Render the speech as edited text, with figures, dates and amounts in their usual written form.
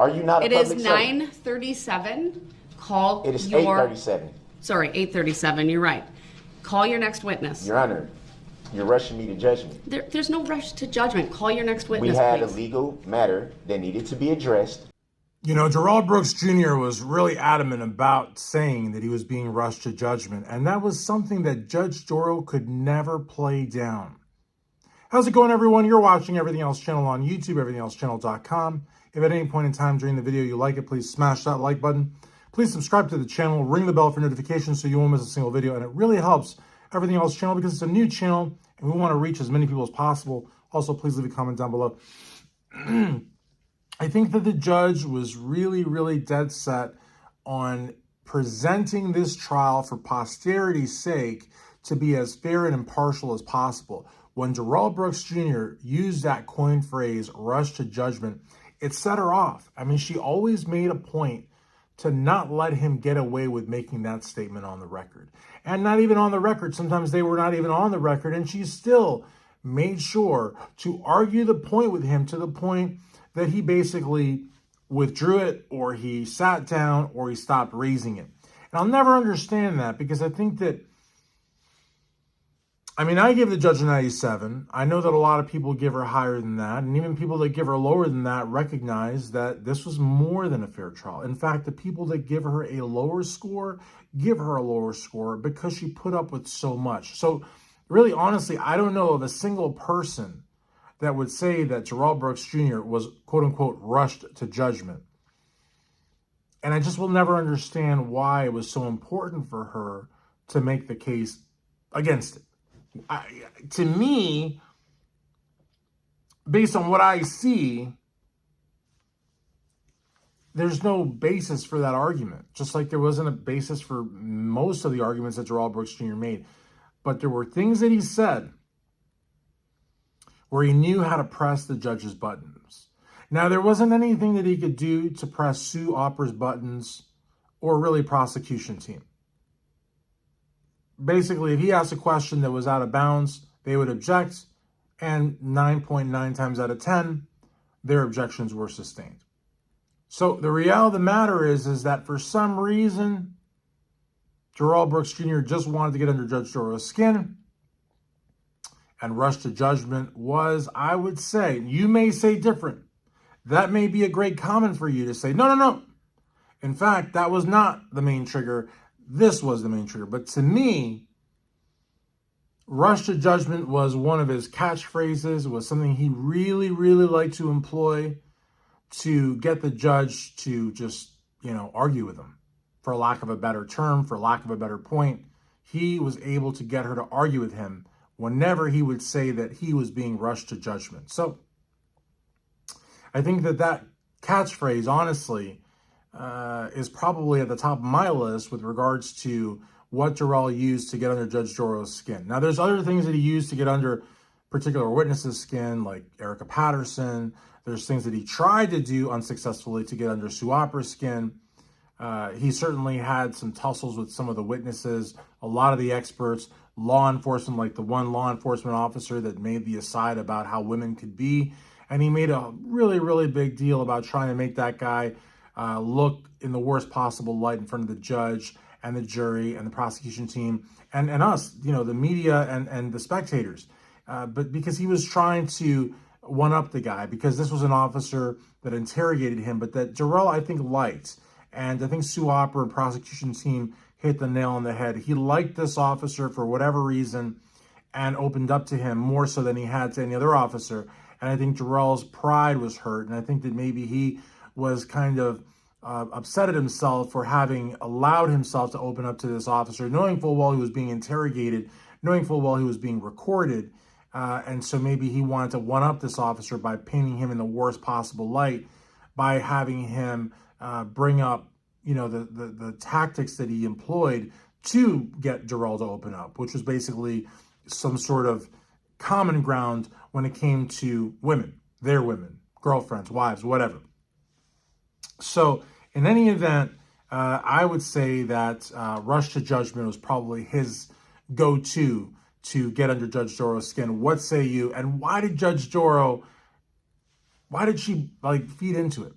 Are you not a It is public servant? 9:37. Call It is your... 8:37. Sorry, 8:37. You're right. Call your next witness. Your Honor, you're rushing me to judgment. There's no rush to judgment. Call your next witness, We had please. a legal matter that needed to be addressed. You know, Darrell Brooks Jr. was really adamant about saying that he was being rushed to judgment, and that was something that Judge Darrell could never play down. How's it going, everyone? You're watching Everything Else Channel on YouTube, everythingelsechannel.com. If at any point in time during the video you like it, please smash that like button. Please subscribe to the channel, ring the bell for notifications so you won't miss a single video, and it really helps Everything Else Channel because it's a new channel and we want to reach as many people as possible. Also, please leave a comment down below. I think that the judge was really dead set on presenting this trial for posterity's sake to be as fair and impartial as possible. When Darrell Brooks Jr. used that coined phrase, rush to judgment, it set her off. I mean, she always made a point to not let him get away with making that statement on the record. And not even on the record. Sometimes they were not even on the record, and she still made sure to argue the point with him to the point that he basically withdrew it, or he sat down, or he stopped raising it. And I'll never understand that, because I think that, I mean, I give the judge a 97. I know that a lot of people give her higher than that, and even people that give her lower than that recognize that this was more than a fair trial. In fact, the people that give her a lower score give her a lower score because she put up with so much. So really, honestly, I don't know of a single person that would say that Darrell Brooks Jr. was, quote unquote, rushed to judgment. And I just will never understand why it was so important for her to make the case against it. To me, based on what I see, there's no basis for that argument. Just like there wasn't a basis for most of the arguments that Darrell Brooks Jr. made. But there were things that he said where he knew how to press the judge's buttons. Now, there wasn't anything that he could do to press Sue Opper's buttons or really prosecution team. Basically, if he asked a question that was out of bounds, they would object, and 9.9 times out of 10, their objections were sustained. So the reality of the matter is that for some reason, Darrell Brooks Jr. just wanted to get under Judge Darrell's skin, and rush to judgment was, I would say, you may say different. That may be a great comment for you to say, no. In fact, that was not the main trigger. This was the main trigger. But to me, rush to judgment was one of his catchphrases. It was something he really liked to employ to get the judge to just, argue with him. For lack of a better term, for lack of a better point, he was able to get her to argue with him whenever he would say that he was being rushed to judgment. So I think that catchphrase, honestly, is probably at the top of my list with regards to what Darrell used to get under Judge Darrell's skin. Now, there's other things that he used to get under particular witnesses' skin, like Erica Patterson. There's things that he tried to do unsuccessfully to get under Sue Opper's skin. He certainly had some tussles with some of the witnesses, a lot of the experts, law enforcement, like the one law enforcement officer that made the aside about how women could be. And he made a really big deal about trying to make that guy look in the worst possible light in front of the judge and the jury and the prosecution team and us, the media and the spectators. But because he was trying to one-up the guy, because this was an officer that interrogated him, but that Darrell, I think, liked. And I think Sue Opper and prosecution team hit the nail on the head. He liked this officer for whatever reason and opened up to him more so than he had to any other officer. And I think Darrell's pride was hurt. And I think that maybe he was kind of upset at himself for having allowed himself to open up to this officer, knowing full well he was being interrogated, knowing full well he was being recorded. And so maybe he wanted to one-up this officer by painting him in the worst possible light, by having him bring up, the tactics that he employed to get Darrell to open up, which was basically some sort of common ground when it came to women, their women, girlfriends, wives, whatever. So in any event, I would say that rush to judgment was probably his go-to to get under Judge Darrell's skin. What say you? And why did Judge Darrell, why did she feed into it?